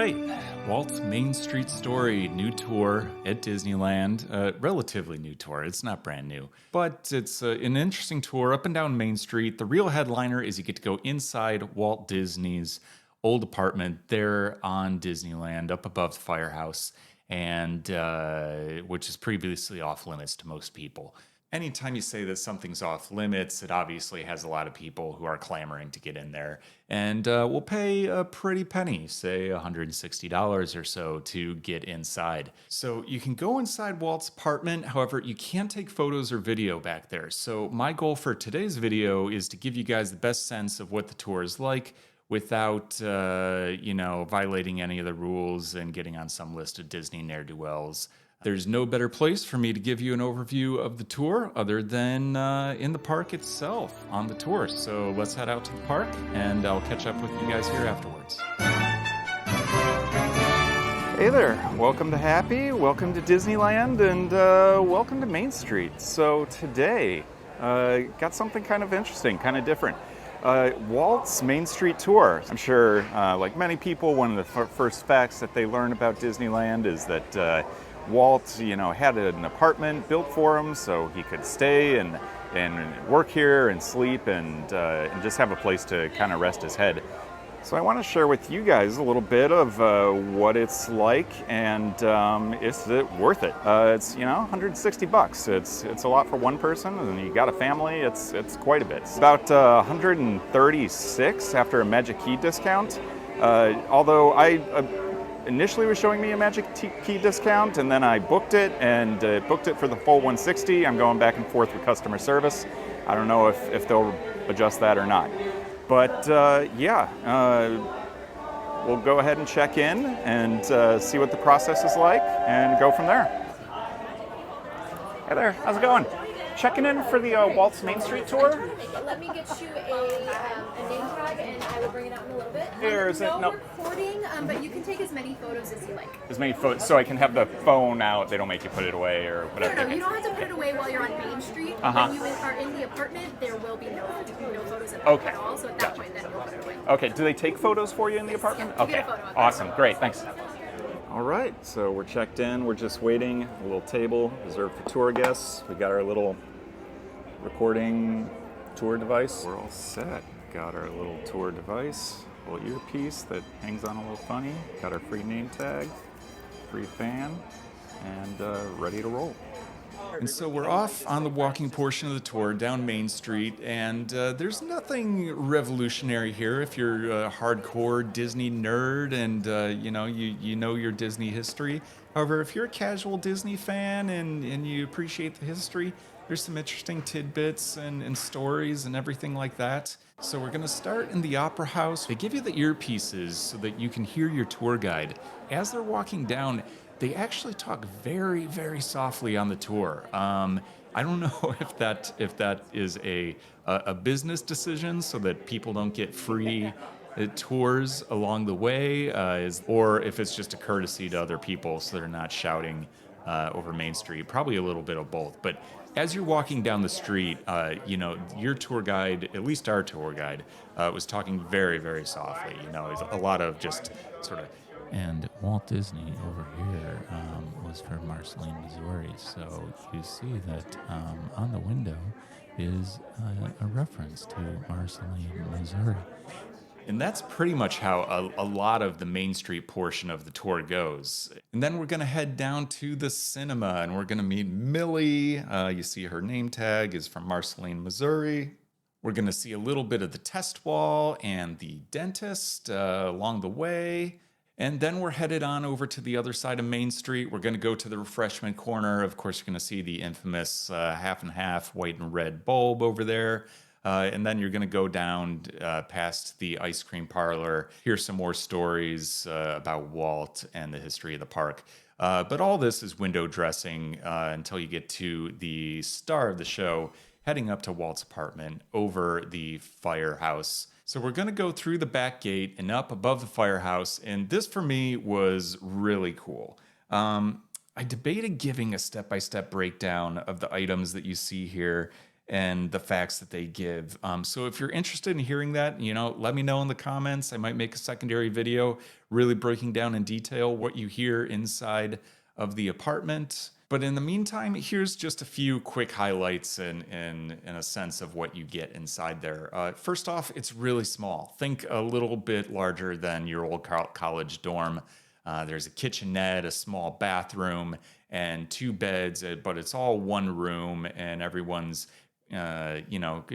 right, Walt's Main Street Story, new tour at Disneyland. Relatively new tour, it's not brand new, but it's an interesting tour up and down Main Street. The real headliner is you get to go inside Walt Disney's old apartment there on Disneyland, up above the firehouse, and which is previously off limits to most people. Anytime you say that something's off limits, it obviously has a lot of people who are clamoring to get in there and will pay a pretty penny, say $160 or so, to get inside. So you can go inside Walt's apartment. However, you can't take photos or video back there. So my goal for today's video is to give you guys the best sense of what the tour is like without, violating any of the rules and getting on some list of Disney ne'er-do-wells. There's no better place for me to give you an overview of the tour other than in the park itself on the tour. So let's head out to the park and I'll catch up with you guys here afterwards. Hey there, welcome to Happy, welcome to Disneyland, and welcome to Main Street. So today, got something kind of interesting, kind of different. Walt's Main Street Tour. I'm sure, like many people, one of the first facts that they learn about Disneyland is that Walt, had an apartment built for him so he could stay and work here and sleep and just have a place to kind of rest his head. So I want to share with you guys a little bit of what it's like and is it worth it? It's $160. It's a lot for one person, and you got a family. It's quite a bit. It's about $136 after a Magic Key discount. Although I initially was showing me a Magic Key discount, and then I booked it for the full $160. I'm going back and forth with customer service. I don't know if they'll adjust that or not. But we'll go ahead and check in and see what the process is like and go from there. Hey there, how's it going? Checking in for the Walt's Main Street Tour. Let me get you a name tag, and I will bring it out in a little bit. Here is it? No recording, but you can take as many photos as you like. As many photos, so I can have the phone out. They don't make you put it away or whatever. No, you don't have to put it away while you're on Main Street. Uh-huh. When you are in the apartment, there will be no photos at all. So at that point, then you'll put it away. Okay. Do they take photos for you in the apartment? Yeah, okay. get a photo of Awesome. Great. Thanks. All right, so we're checked in. We're just waiting. A little table reserved for tour guests. We got our little recording tour device. We're all set. Got our little tour device, little earpiece that hangs on a little funny. Got our free name tag, free fan, and ready to roll. And so we're off on the walking portion of the tour down Main Street, and there's nothing revolutionary here if you're a hardcore Disney nerd and you know your Disney history. However, if you're a casual Disney fan and you appreciate the history, there's some interesting tidbits and stories and everything like that. So we're going to start in the Opera House. They give you the earpieces so that you can hear your tour guide. As they're walking down, they actually talk very, very softly on the tour. I don't know if that is a business decision so that people don't get free tours along the way, or if it's just a courtesy to other people so they're not shouting over Main Street. Probably a little bit of both. But as you're walking down the street, your tour guide, at least our tour guide, was talking very, very softly. It's a lot of just sort of. And Walt Disney over here was from Marceline, Missouri. So you see that on the window is a reference to Marceline, Missouri. And that's pretty much how a lot of the Main Street portion of the tour goes. And then we're going to head down to the cinema, and we're going to meet Millie. You see her name tag is from Marceline, Missouri. We're going to see a little bit of the test wall and the dentist along the way. And then we're headed on over to the other side of Main Street. We're going to go to the refreshment corner. Of course, you're going to see the infamous half and half white and red bulb over there. And then you're going to go down past the ice cream parlor, hear some more stories about Walt and the history of the park. But all this is window dressing until you get to the star of the show, heading up to Walt's apartment over the firehouse. So we're going to go through the back gate and up above the firehouse. And this, for me, was really cool. I debated giving a step-by-step breakdown of the items that you see here. and the facts that they give. So if you're interested in hearing that, let me know in the comments. I might make a secondary video really breaking down in detail what you hear inside of the apartment. But in the meantime, here's just a few quick highlights in a sense of what you get inside there. First off, it's really small. Think a little bit larger than your old college dorm. There's a kitchenette, a small bathroom, and 2 beds, but it's all one room, and everyone's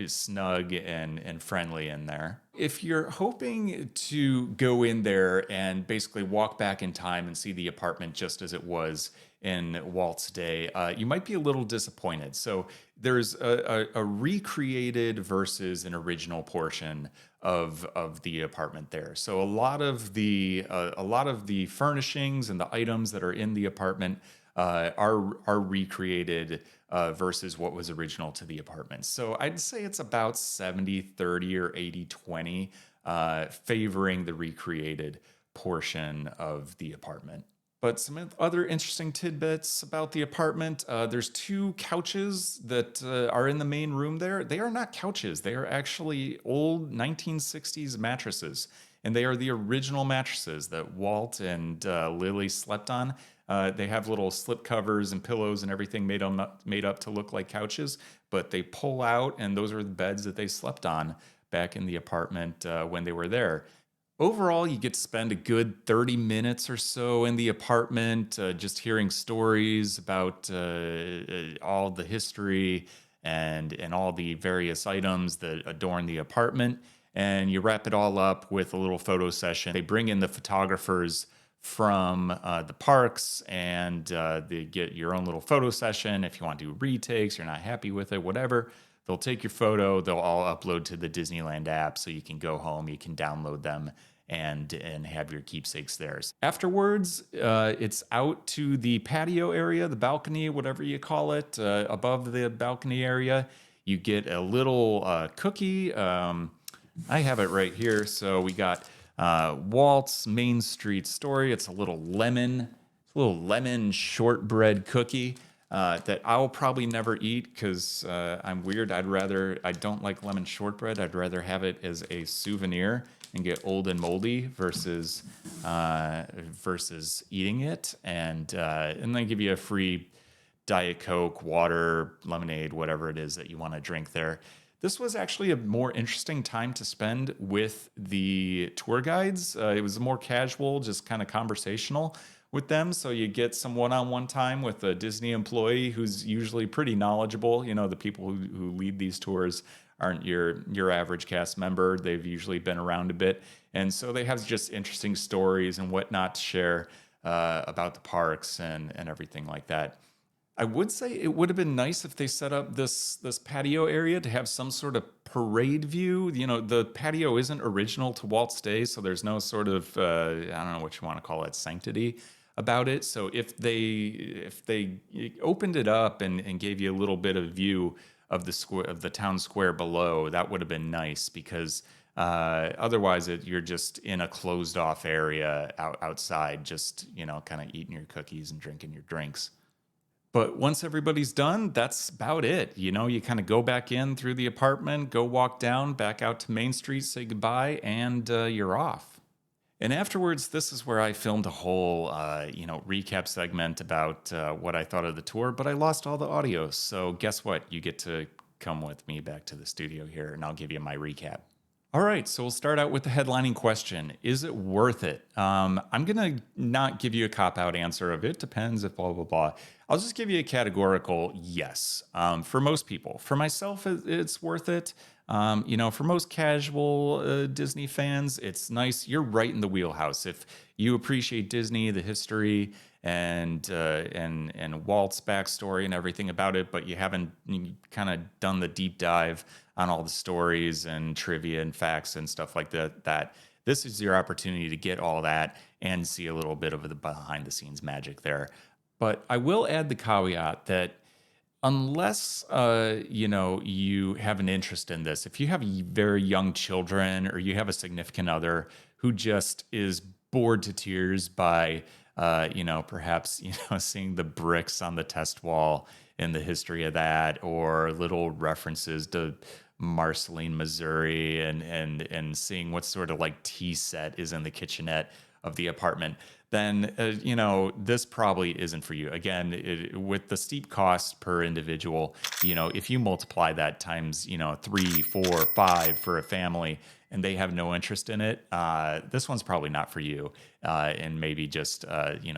snug and friendly in there. If you're hoping to go in there and basically walk back in time and see the apartment just as it was in Walt's day, you might be a little disappointed. So there's a recreated versus an original portion of the apartment there. So a lot of the furnishings and the items that are in the apartment are recreated versus what was original to the apartment. So I'd say it's about 70-30 or 80-20 favoring the recreated portion of the apartment. But some other interesting tidbits about the apartment. There's 2 couches that are in the main room there. They are not couches. They are actually old 1960s mattresses. And they are the original mattresses that Walt and Lily slept on. They have little slip covers and pillows and everything made up to look like couches. But they pull out, and those are the beds that they slept on back in the apartment when they were there. Overall, you get to spend a good 30 minutes or so in the apartment, just hearing stories about all the history and all the various items that adorn the apartment. And you wrap it all up with a little photo session. They bring in the photographers from the parks, and they get your own little photo session. If you want to do retakes, you're not happy with it, whatever, they'll take your photo. They'll all upload to the Disneyland app, so you can go home, you can download them, and have your keepsakes there. Afterwards, it's out to the patio area, the balcony, whatever you call it. Above the balcony area, you get a little cookie. I have it right here. So we got Walt's Main Street Story. It's a little lemon shortbread cookie that I'll probably never eat because I'm weird. I don't like lemon shortbread. I'd rather have it as a souvenir and get old and moldy versus eating it. And they give you a free Diet Coke, water, lemonade, whatever it is that you want to drink there. This was actually a more interesting time to spend with the tour guides. It was more casual, just kind of conversational with them. So you get some one-on-one time with a Disney employee who's usually pretty knowledgeable. The people who lead these tours aren't your average cast member. They've usually been around a bit. And so they have just interesting stories and whatnot to share about the parks and everything like that. I would say it would have been nice if they set up this patio area to have some sort of parade view. The patio isn't original to Walt's day, so there's no sort of I don't know what you want to call it, sanctity about it. So if they opened it up and gave you a little bit of view of the town square below, that would have been nice, because otherwise you're just in a closed off area outside, just kind of eating your cookies and drinking your drinks. But once everybody's done, that's about it. You kind of go back in through the apartment, go walk down, back out to Main Street, say goodbye, and you're off. And afterwards, this is where I filmed a whole, recap segment about what I thought of the tour, but I lost all the audio. So guess what? You get to come with me back to the studio here, and I'll give you my recap. All right, so we'll start out with the headlining question. Is it worth it? I'm going to not give you a cop-out answer of it depends if blah, blah, blah. I'll just give you a categorical yes for most people. For myself, it's worth it. For most casual Disney fans, it's nice. You're right in the wheelhouse. If you appreciate Disney, the history, and Walt's backstory and everything about it, but you haven't kind of done the deep dive on all the stories and trivia and facts and stuff like that, this is your opportunity to get all that and see a little bit of the behind the scenes magic there. But I will add the caveat that unless you have an interest in this, if you have very young children or you have a significant other who just is bored to tears by perhaps seeing the bricks on the test wall in the history of that, or little references to Marceline, Missouri, and seeing what sort of like tea set is in the kitchenette of the apartment, then this probably isn't for you. Again, with the steep costs per individual, if you multiply that times 3, 4, 5 for a family, and they have no interest in it, this one's probably not for you. And maybe just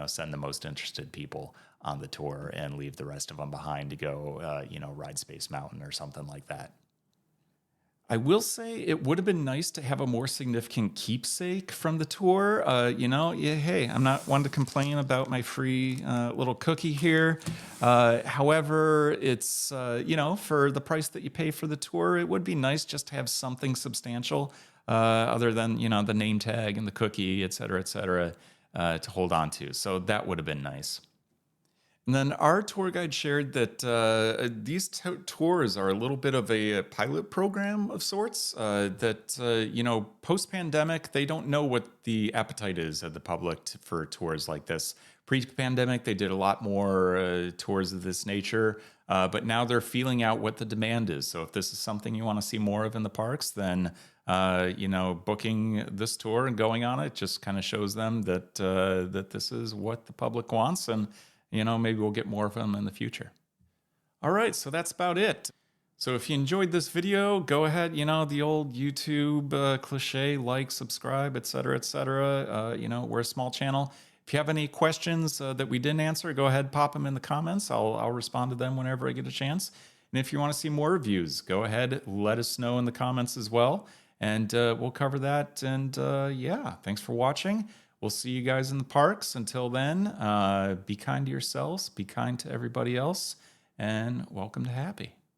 send the most interested people on the tour and leave the rest of them behind to go ride Space Mountain or something like that. I will say it would have been nice to have a more significant keepsake from the tour. Hey, I'm not one to complain about my free little cookie here. However, it's, for the price that you pay for the tour, it would be nice just to have something substantial other than, the name tag and the cookie, et cetera, to hold on to. So that would have been nice. And then our tour guide shared that these tours are a little bit of a pilot program of sorts. Post-pandemic, they don't know what the appetite is of the public for tours like this. Pre-pandemic, they did a lot more tours of this nature, but now they're feeling out what the demand is. So if this is something you want to see more of in the parks, then booking this tour and going on it just kind of shows them that that this is what the public wants, and maybe we'll get more of them in the future. All right, so that's about it. So if you enjoyed this video, go ahead, the old YouTube cliche, like, subscribe, etc., etc. We're a small channel. If you have any questions that we didn't answer, go ahead, pop them in the comments. I'll respond to them whenever I get a chance. And if you want to see more reviews, go ahead, let us know in the comments as well. And we'll cover that. And thanks for watching. We'll see you guys in the parks. Until then, be kind to yourselves, be kind to everybody else, and welcome to Happy.